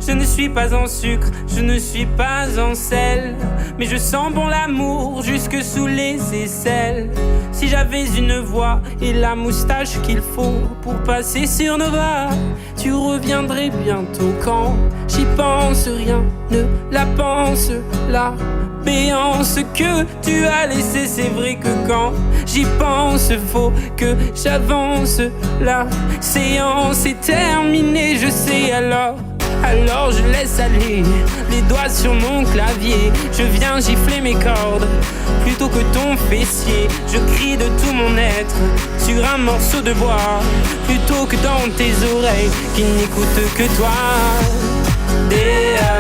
Je ne suis pas en sucre, je ne suis pas en sel, mais je sens bon l'amour jusque sous les aisselles. Si j'avais une voix et la moustache qu'il faut pour passer sur nos bras, tu reviendrais bientôt. Quand j'y pense, rien ne la pense. La béance que tu as laissée, c'est vrai que quand j'y pense, faut que j'avance. La séance est terminée, je sais alors je laisse aller les doigts sur mon clavier. Je viens gifler mes cordes plutôt que ton fessier. Je crie de tout mon être sur un morceau de bois plutôt que dans tes oreilles qui n'écoutent que toi. D-A-C-E-S,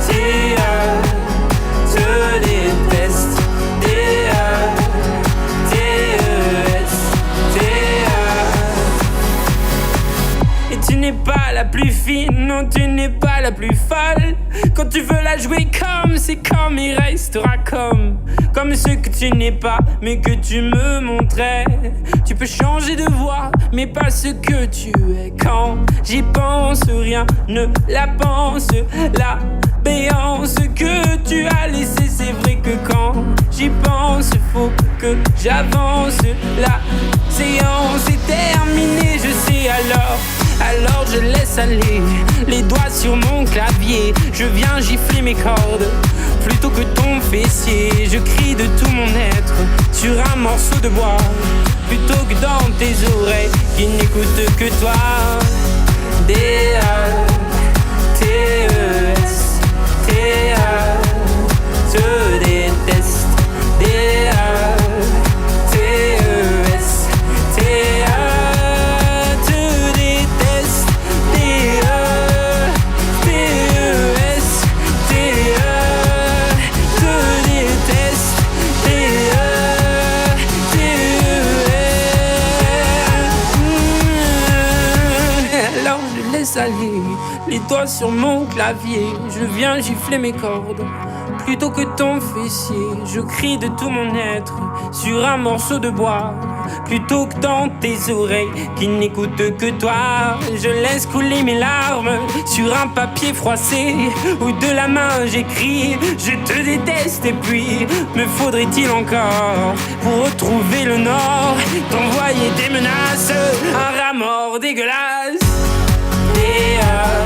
D-A, je déteste. D-A-T-E-S, D-A. Et tu n'es pas la plus fine, non tu n'es pas la la plus folle. Quand tu veux la jouer comme, c'est comme, il restera comme ce que tu n'es pas, mais que tu me montrais. Tu peux changer de voix, mais pas ce que tu es. Quand j'y pense, rien ne la pense. La béance que tu as laissée, c'est vrai que quand j'y pense, faut que j'avance. La séance est terminée, je sais alors je laisse aller les doigts sur mon clavier. Je viens gifler mes cordes plutôt que ton fessier. Je crie de tout mon être sur un morceau de bois plutôt que dans tes oreilles qui n'écoutent que toi. D-A-T-E-S, T-A, te déteste. D-A-T-E-S, T-A, te déteste. D-A-T-E-S, T-A, te déteste. D-A-T-E-S. Alors je laisse aller les doigts sur mon clavier. Je viens gifler mes cordes plutôt que ton fessier. Je crie de tout mon être sur un morceau de bois plutôt que dans tes oreilles qui n'écoutent que toi. Je laisse couler mes larmes sur un papier froissé où de la main j'écris je te déteste. Et puis me faudrait-il encore pour retrouver le nord t'envoyer des menaces, un rat mort dégueulasse. D-A-T-E-S,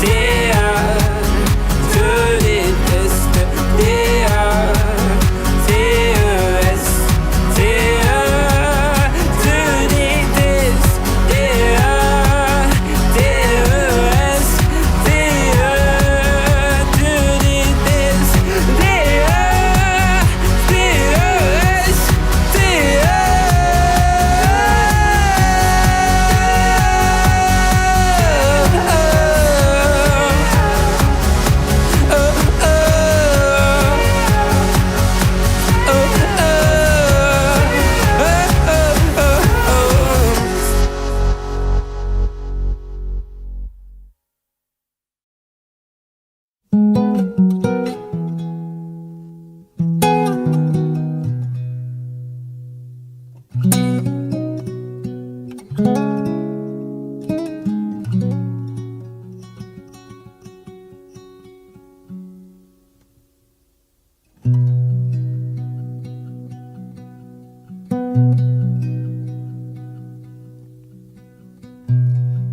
D-A, te déteste. D-A-T-E-S, D-A, te déteste. D-A-T-E-S, D-A, te déteste. D-A-T-E-S, D-A.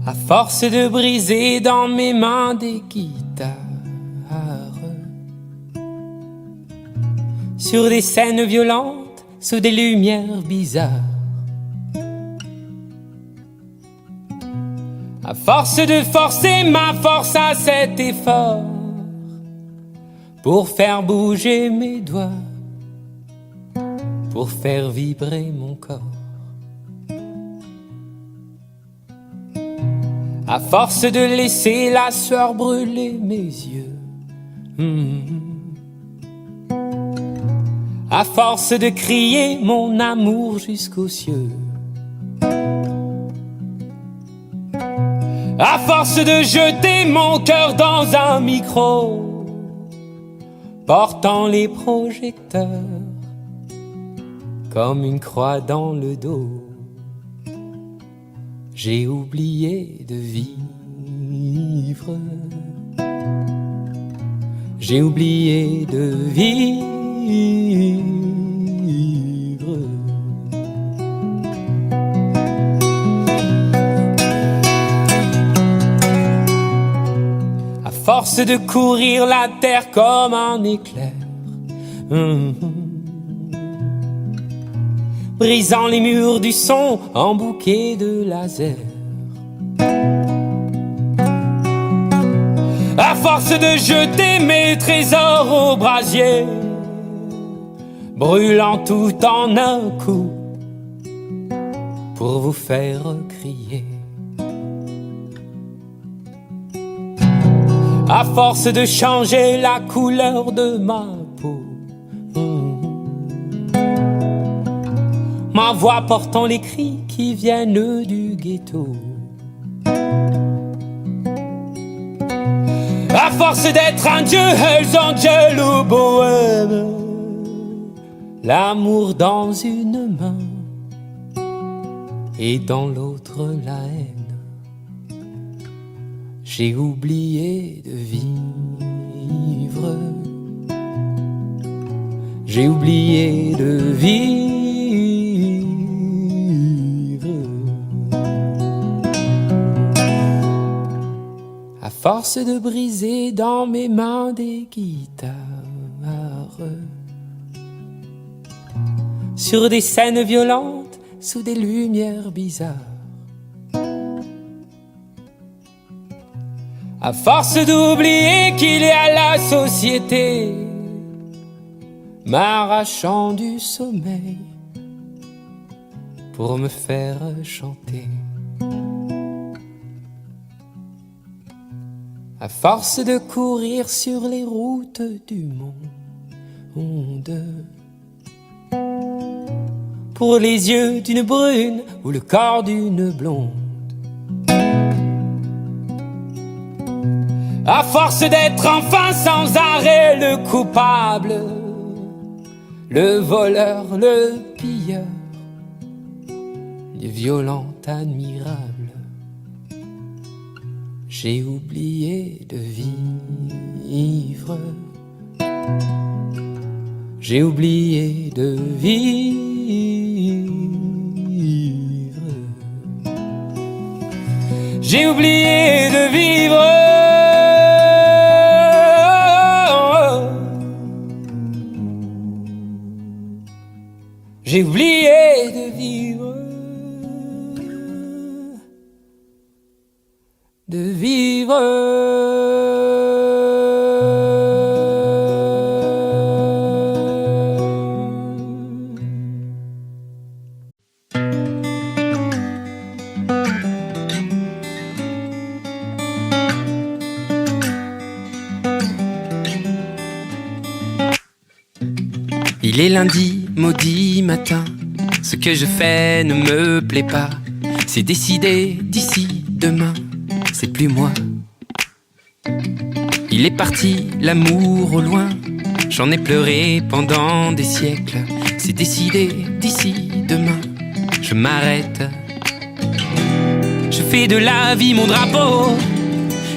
À force de briser dans mes mains des guitares, sur des scènes violentes, sous des lumières bizarres. À force de forcer ma force à cet effort, pour faire bouger mes doigts, pour faire vibrer mon corps. À force de laisser la sueur brûler mes yeux, à force de crier mon amour jusqu'aux cieux, à force de jeter mon cœur dans un micro, portant les projecteurs comme une croix dans le dos, j'ai oublié de vivre. J'ai oublié de vivre. À force de courir la terre comme un éclair, brisant les murs du son en bouquet de laser. À force de jeter mes trésors au brasier, brûlant tout en un coup pour vous faire crier. À force de changer la couleur de ma peau, ma voix portant les cris qui viennent du ghetto. À force d'être un dieu, Hells Angel ou bohème, l'amour dans une main et dans l'autre la haine. J'ai oublié de vivre. J'ai oublié de vivre. À force de briser dans mes mains des guitares, sur des scènes violentes, sous des lumières bizarres. À force d'oublier qu'il y a la société m'arrachant du sommeil pour me faire chanter. À force de courir sur les routes du monde, pour les yeux d'une brune ou le corps d'une blonde. À force d'être enfin sans arrêt le coupable, le voleur, le pilleur, le violent admirable. J'ai oublié de vivre. J'ai oublié de vivre. J'ai oublié de vivre. J'ai oublié de vivre. De vivre. Il est lundi, maudit matin. Ce que je fais ne me plaît pas. C'est décidé d'ici demain. C'est plus moi. Il est parti, l'amour au loin. J'en ai pleuré pendant des siècles. C'est décidé d'ici demain. Je m'arrête. Je fais de la vie mon drapeau.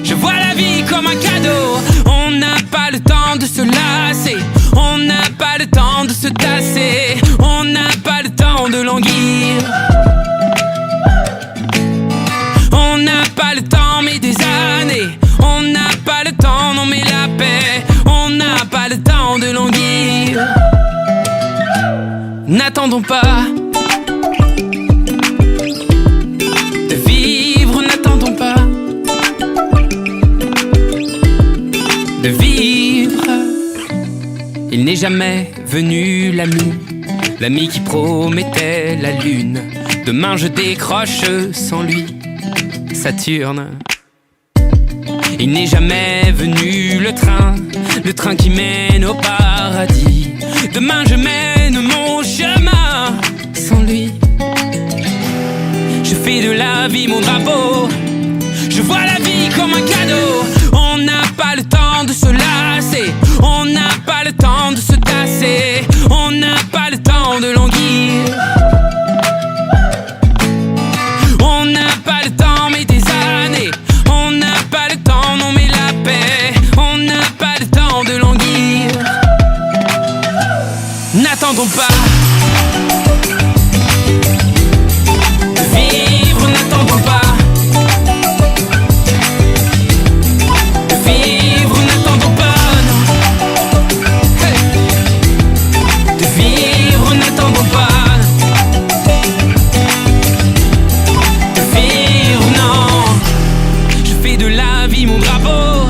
Je vois la vie comme un cadeau. On n'a pas le temps de se lasser. On n'a pas le temps de se tasser. On n'a pas le temps de languir. On n'a pas le temps mais des années. On n'a pas le temps, non mais la paix. On n'a pas le temps de languir. N'attendons pas de vivre, n'attendons pas de vivre. Il n'est jamais venu l'ami qui promettait la lune. Demain je décroche sans lui Saturne. Il n'est jamais venu le train qui mène au paradis. Demain je mène mon chemin sans lui. Je fais de la vie mon drapeau. Je vois la vie comme un cadeau. On n'a pas le temps de se lasser. On n'a pas le temps de se tasser. On n'a pas le temps de languir. On n'a pas le temps mais des années. On n'a pas le temps, non mais la paix. On n'a pas le temps de languir. N'attendons pas de vivre, n'attendons pas de vivre, n'attendons pas, non. Hey. De vivre, n'attendons pas de vivre, non. Je fais de la vie mon drapeau.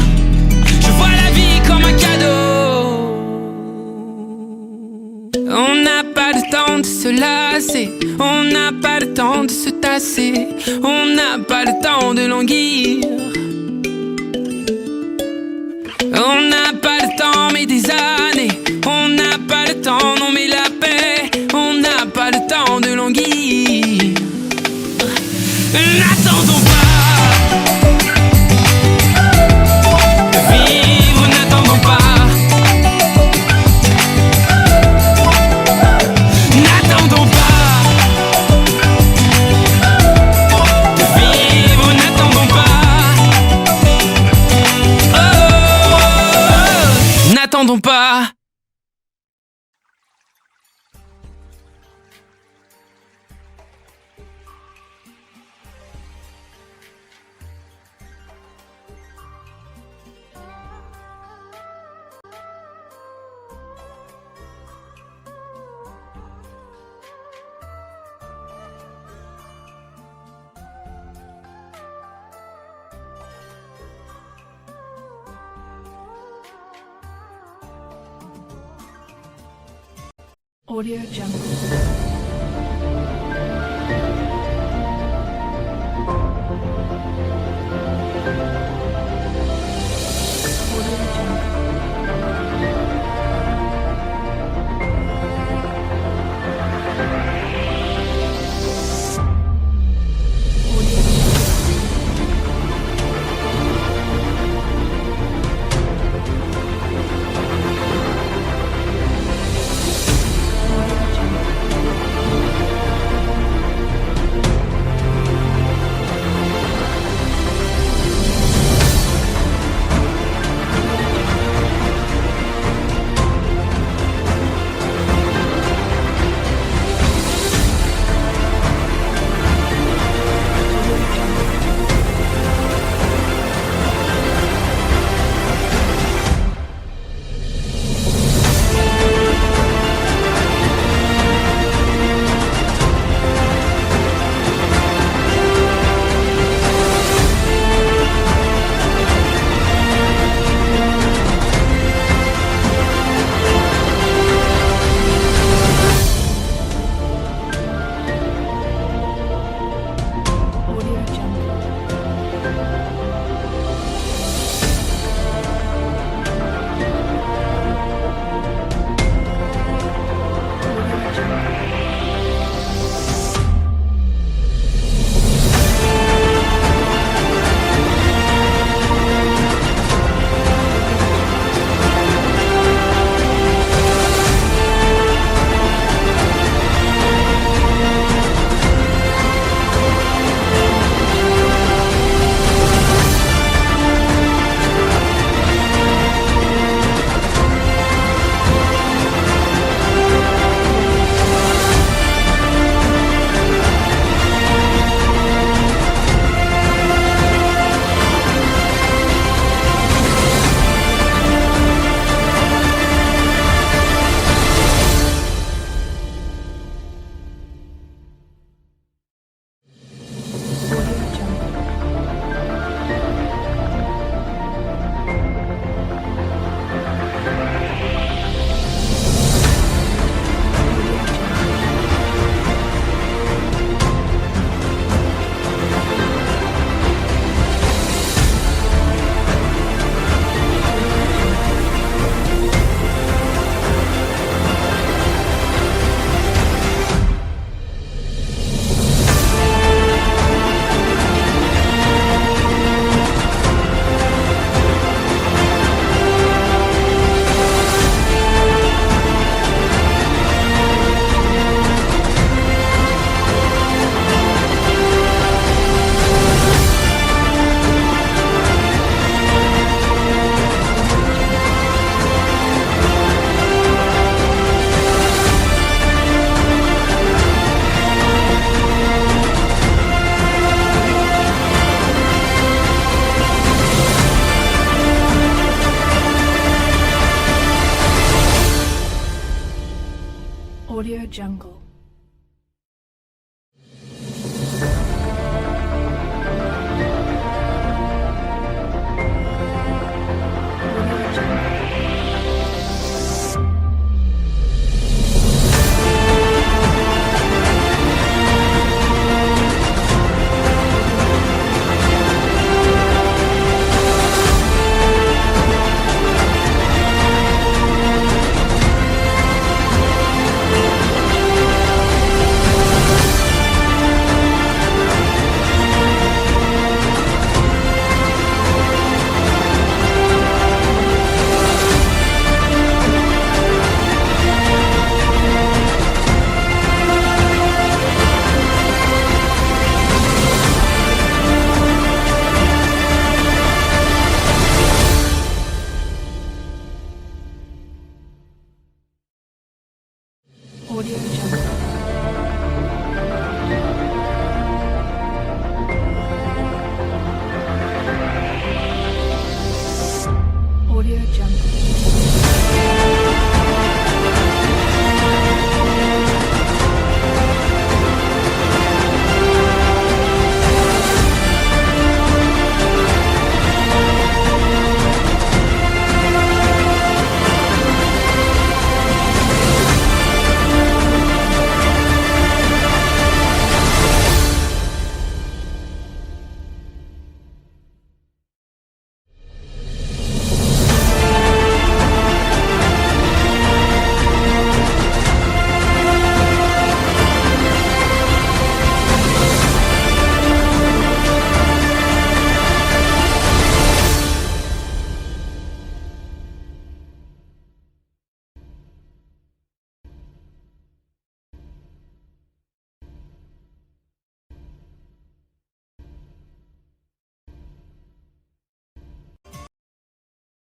Je vois la vie comme un cadeau. On n'a pas le temps de se lasser. On n'a pas le temps de se tasser. On n'a pas le temps de languir. On n'a pas le temps mais des années. On n'a pas le temps, non mais la paix. On n'a pas le temps de languir. N'attendons pas de vivre. Audio Jungle.